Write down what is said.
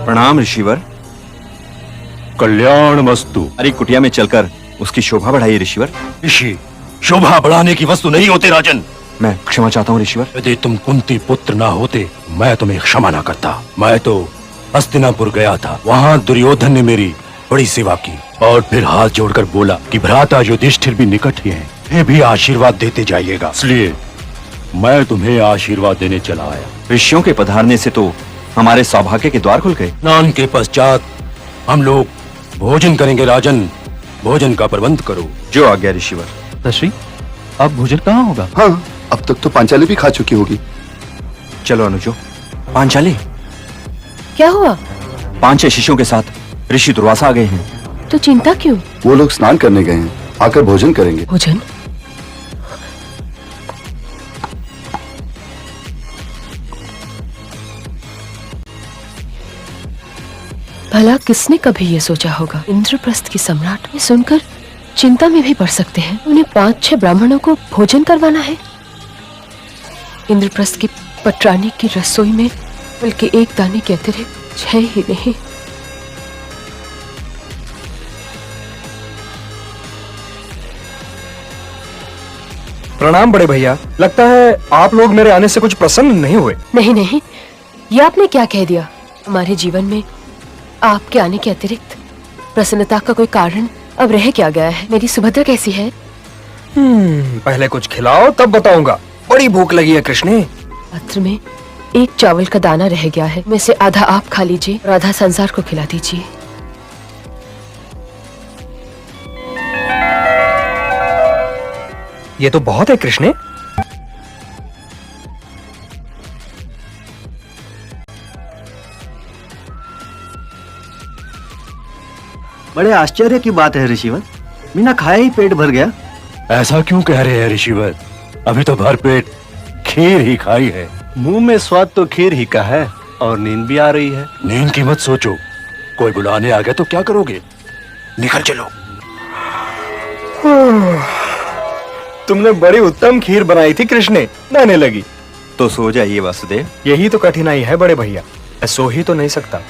प्रणाम ऋषिवर। कल्याण वस्तु। हमारी कुटिया में चलकर उसकी शोभा बढ़ाइए ऋषिवर। ऋषि शोभा बढ़ाने की वस्तु नहीं होते राजन। मैं क्षमा चाहता हूँ ऋषिवर। यदि तुम कुंती पुत्र ना होते मैं तुम्हें क्षमा ना करता। मैं तो हस्तिनापुर गया था, वहाँ दुर्योधन ने मेरी बड़ी सेवा की और फिर हाथ जोड़कर बोला कि भ्राता युधिष्ठिर भी निकट ही हैं, वे भी आशीर्वाद देते जाइएगा। इसलिए मैं तुम्हें आशीर्वाद देने चला आया। ऋषियों के पधारने से तो हमारे सौभाग्य के द्वार खुल गए। स्नान के पश्चात हम लोग भोजन करेंगे राजन, भोजन का प्रबंध करो। जो आज्ञा ऋषिवर। दशरी, अब भोजन कहाँ होगा? हाँ, अब तक तो पांचाली भी खा चुकी होगी। चलो अनुजो। पांचाली, क्या हुआ? 5-6 शिष्यों के साथ ऋषि दुर्वासा आ गए हैं। तो चिंता क्यों? वो लोग स्नान करने गए हैं, आकर भोजन करेंगे। भोजन? भला किसने कभी ये सोचा होगा इंद्रप्रस्थ की सम्राट में सुनकर चिंता में भी पड़ सकते हैं। उन्हें 5-6 ब्राह्मणों को भोजन करवाना है। इंद्रप्रस्थ की पटरानी की रसोई में बल्कि एक दाने के अतिरिक्त 6 ही नहीं। प्रणाम बड़े भैया। लगता है आप लोग मेरे आने से कुछ प्रसन्न नहीं हुए। नहीं नहीं, ये आपने क्या कह दिया? हमारे जीवन में आपके आने के अतिरिक्त प्रसन्नता का कोई कारण अब रह क्या गया है? मेरी सुभद्रा कैसी है? पहले कुछ खिलाओ तब बताऊंगा। बड़ी भूख लगी है कृष्णे। पात्र में एक चावल का दाना रह गया है, में से आधा आप खा लीजिए और आधा संसार को खिला दीजिए। ये तो बहुत है कृष्णे। बड़े आश्चर्य की बात है ऋषिवर, बिना खाए ही पेट भर गया। ऐसा क्यों कह रहे हैं ऋषिवर? अभी तो भर पेट खीर ही खाई है। मुंह में स्वाद तो खीर ही का है और नींद भी आ रही है। नींद की मत सोचो, कोई बुलाने आ गया तो क्या करोगे? निकल चलो। तुमने बड़ी उत्तम खीर बनाई थी कृष्णे, नहाने लगी। तो सो जाइए वासुदेव। यही तो कठिनाई है बड़े भैया, मैं सो ही तो नहीं सकता।